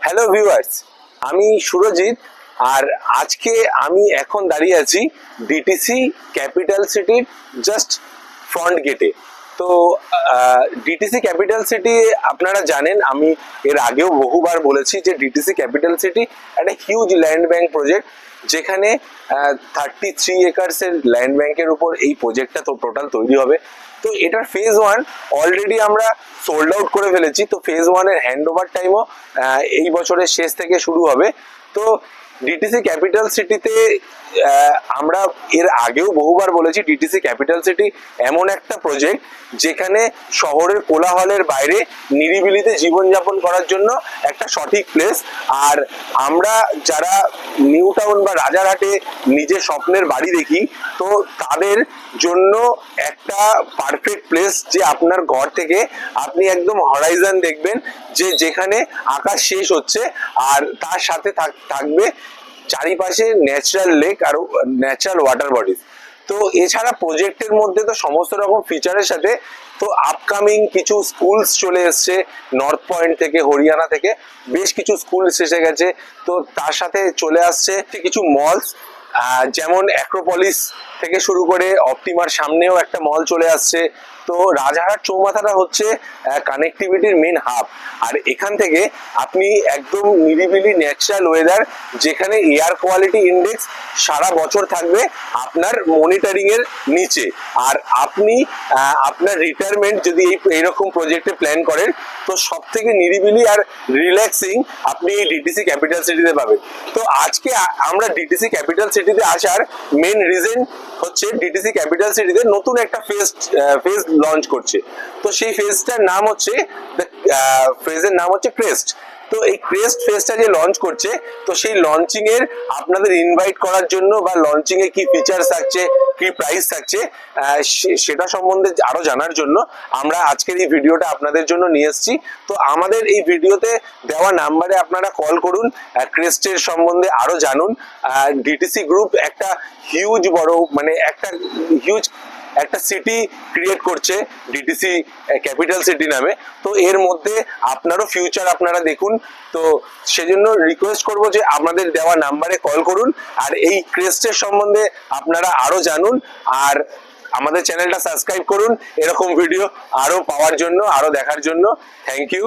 Hello viewers, আমি সুরজিৎ। আর আজকে আমি এখন দাঁড়িয়ে আছি ডিটিসি ক্যাপিটাল সিটির জাস্ট ফ্রন্ট গেটে। তো ডিটিসি ক্যাপিটাল সিটি আপনারা জানেন, আমি এর আগেও বহুবার বলেছি যে ডিটিসি ক্যাপিটাল সিটি একটা হিউজ ল্যান্ড ব্যাংক প্রজেক্ট, যেখানে 33 একর্সের ল্যান্ড ব্যাংকের উপর এই প্রজেক্টটা তো টোটাল তৈরি হবে। তো এটার ফেজ 1 অলরেডি আমরা সোল্ড আউট করে ফেলেছি। তো ফেজ 1 এর হ্যান্ড ওভার টাইমও এই বছরের শেষ থেকে শুরু হবে। তো ডিটিসি ক্যাপিটাল সিটিতে আমরা এর আগেও বহুবার বলেছি, ডিটিসি ক্যাপিটাল সিটি এমন একটা প্রজেক্ট যেখানে শহরের কোলাহলের বাইরে নিরিবিলিতে জীবনযাপন করার জন্য একটা সঠিক প্লেস। আর আমরা যারা নিউ টাউন বা রাজারহাটে নিজের স্বপ্নের বাড়ি দেখি, তো তাদের জন্য একটা পারফেক্ট প্লেস, যে আপনার ঘর থেকে আপনি একদম হরাইজন দেখবেন, যে যেখানে আকাশ শেষ হচ্ছে আর তার সাথে থাকবে চারিপাশে ন্যাচারাল লেক আর ন্যাচারাল ওয়াটার বডিজ। তো এছাড়া প্রজেক্টের মধ্যে তো সমস্ত রকম ফিচারের সাথে তো আপকামিং কিছু স্কুলস চলে এসছে, নর্থ পয়েন্ট থেকে, হরিয়ানা থেকে বেশ কিছু স্কুল এসে গেছে। তো তার সাথে চলে আসছে কিছু মলস, যেমন অ্যাক্রোপলিস থেকে শুরু করে অপটিমার সামনেও একটা মল চলে আসছে। তো রাজারহাট চৌমাথাটা হচ্ছে কানেক্টিভিটির মেন হাব। আর এখান থেকে আপনি একদম নিরিবিলি ন্যাচারাল ওয়েদার, যেখানে এয়ার কোয়ালিটি ইন্ডেক্স সারা বছর থাকবে আপনার মনিটরিং এর নিচে। আর আপনি আপনার রিটায়ারমেন্ট যদি এইরকম প্রজেক্টে প্ল্যান করেন, তো সব থেকে নিরিবিলি আর রিল্যাক্সিং আপনি এই ডিটিসি ক্যাপিটাল সিটিতে পাবেন। তো আজকে আমরা ডিটিসি ক্যাপিটাল সিটিতে আসার মেন রিজন হচ্ছে, ডিটিসি ক্যাপিটাল সিটিতে নতুন একটা ফেজ লঞ্চ করছে। তো সেই ফেজটার নাম হচ্ছে ক্রেস্ট। তো এই ক্রেস্ট ফেজটা যে লঞ্চ করছে, তো সেই লঞ্চিং এর আপনাদের ইনভাইট করার জন্য বা লঞ্চিং এ কি ফিচার্স থাকছে, কি প্রাইস থাকছে, সেটা সম্বন্ধে আরো জানার জন্য আমরা আজকের এই ভিডিওটা আপনাদের জন্য নিয়ে এসেছি। তো আমাদের এই ভিডিওতে দেওয়া নাম্বারে আপনারা কল করুন, ক্রেস্টের সম্বন্ধে আরো জানুন। ডিটিসি গ্রুপ একটা হিউজ বড়, মানে একটা সিটি ক্রিয়েট করছে ডিটিসি ক্যাপিটাল সিটি নামে। তো এর মধ্যে আপনারও ফিউচার আপনারা দেখুন। তো সেজন্য রিকোয়েস্ট করব যে আপনাদের দেওয়া নাম্বারে কল করুন, আর এই ক্রেস্টের সম্বন্ধে আপনারা আরো জানুন। আর আমাদের চ্যানেলটা সাবস্ক্রাইব করুন এরকম ভিডিও আরো পাওয়ার জন্য, আরো দেখার জন্য। Thank you.